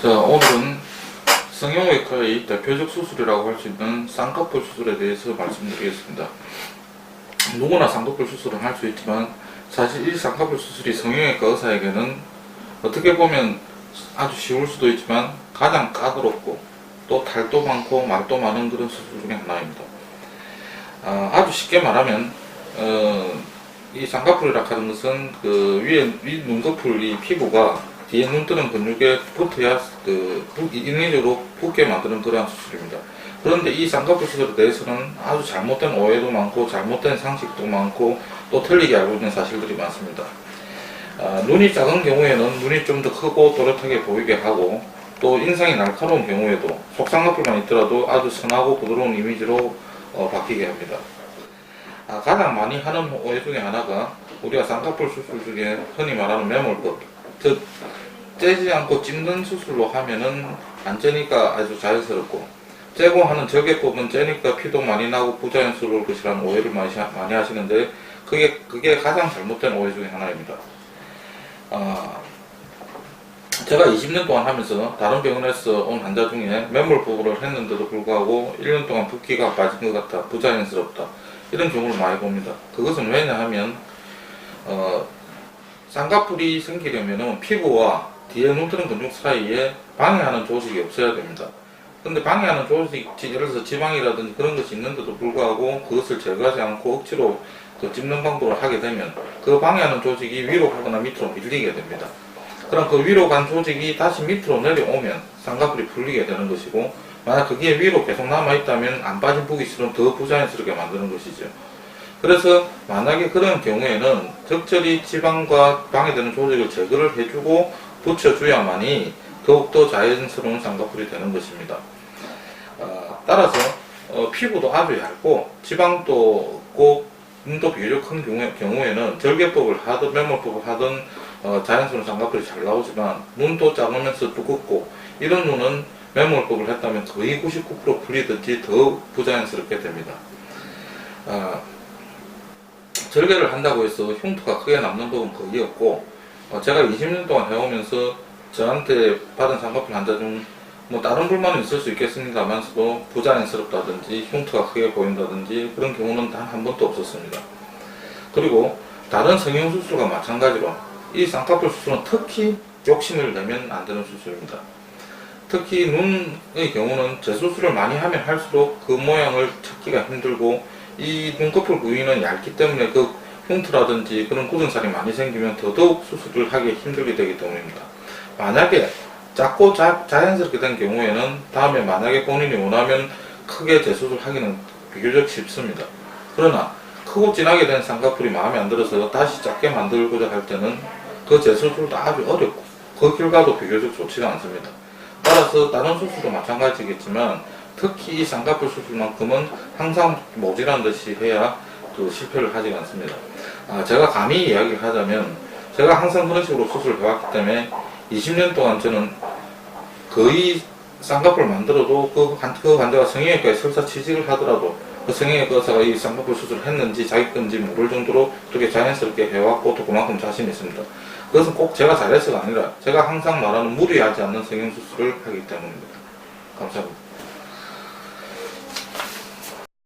자, 오늘은 성형외과의 대표적 수술이라고 할 수 있는 쌍꺼풀 수술에 대해서 말씀드리겠습니다. 누구나 쌍꺼풀 수술을 할 수 있지만 사실 이 쌍꺼풀 수술이 성형외과 의사에게는 어떻게 보면 아주 쉬울 수도 있지만 가장 까다롭고 또 탈도 많고 말도 많은 그런 수술 중에 하나입니다. 아주 쉽게 말하면 이 쌍꺼풀이라 하는 것은 그 위 눈꺼풀 이 피부가 뒤에 눈뜨는 근육에 붙어야 인위적으로 붙게 만드는 그러한 수술입니다. 그런데 이 쌍꺼풀 수술에 대해서는 아주 잘못된 오해도 많고 잘못된 상식도 많고 또 틀리게 알고 있는 사실들이 많습니다. 눈이 작은 경우에는 눈이 좀 더 크고 또렷하게 보이게 하고 또 인상이 날카로운 경우에도 속쌍꺼풀만 있더라도 아주 선하고 부드러운 이미지로 바뀌게 합니다. 가장 많이 하는 오해 중에 하나가 우리가 쌍꺼풀 수술 중에 흔히 말하는 매몰법, 즉 째지 않고 찝는 수술로 하면은 안 째니까 아주 자연스럽고, 째고 하는 절개법은 째니까 피도 많이 나고 부자연스러울 것이라는 오해를 많이 하시는데 그게 가장 잘못된 오해 중에 하나입니다. 제가 20년 동안 하면서 다른 병원에서 온 환자 중에 매몰법을 했는데도 불구하고 1년 동안 붓기가 빠진 것 같다, 부자연스럽다, 이런 경우를 많이 봅니다. 그것은 왜냐하면 쌍꺼풀이 생기려면 피부와 뒤에 눈뜨는 근육 사이에 방해하는 조직이 없어야 됩니다. 근데 방해하는 조직, 예를 들어서 지방이라든지 그런 것이 있는데도 불구하고 그것을 제거하지 않고 억지로 찝는 방법을 하게 되면 그 방해하는 조직이 위로 가거나 밑으로 밀리게 됩니다. 그럼 그 위로 간 조직이 다시 밑으로 내려오면 쌍꺼풀이 풀리게 되는 것이고, 만약 그게 위로 계속 남아있다면 안 빠진 붓기처럼 더 부자연스럽게 만드는 것이죠. 그래서 만약에 그런 경우에는 적절히 지방과 방해되는 조직을 제거를 해주고 붙여줘야만이 더욱더 자연스러운 쌍꺼풀이 되는 것입니다. 따라서 피부도 아주 얇고 지방도 없고 눈도 비교적 큰 경우에는 절개법을 하든 매몰법을 하든 자연스러운 쌍꺼풀이 잘 나오지만, 눈도 작으면서 두껍고 이런 눈은 매몰법을 했다면 거의 99% 풀리든지 더 부자연스럽게 됩니다. 절개를 한다고 해서 흉터가 크게 남는 법은 거의 없고, 제가 20년 동안 해오면서 저한테 받은 쌍꺼풀 환자 중 다른 불만은 있을 수 있겠습니다만서도 부자연스럽다든지 흉터가 크게 보인다든지 그런 경우는 단 한 번도 없었습니다. 그리고 다른 성형수술과 마찬가지로 이 쌍꺼풀 수술은 특히 욕심을 내면 안 되는 수술입니다. 특히 눈의 경우는 재수술을 많이 하면 할수록 그 모양을 찾기가 힘들고, 이 눈꺼풀 부위는 얇기 때문에 그 흉터라든지 그런 굳은살이 많이 생기면 더더욱 수술을 하기 힘들게 되기 때문입니다. 만약에 작고 자연스럽게 된 경우에는 다음에 만약에 본인이 원하면 크게 재수술 하기는 비교적 쉽습니다. 그러나 크고 진하게 된 쌍꺼풀이 마음에 안 들어서 다시 작게 만들고자 할 때는 그 재수술도 아주 어렵고 그 결과도 비교적 좋지가 않습니다. 따라서 다른 수술도 마찬가지겠지만 특히 이 쌍꺼풀 수술만큼은 항상 모질한 듯이 해야 실패를 하지 않습니다. 제가 감히 이야기를 하자면 제가 항상 그런 식으로 수술을 해왔기 때문에 20년 동안 저는 거의 쌍꺼풀을 만들어도 그 환자가 성형외과에 설사 취직을 하더라도 그 성형외과 의사가 이 쌍꺼풀 수술을 했는지 자기 건지 모를 정도로 그렇게 자연스럽게 해왔고 또 그만큼 자신이 있습니다. 그것은 꼭 제가 잘해서가 아니라 제가 항상 말하는 무리하지 않는 성형수술을 하기 때문입니다. 감사합니다.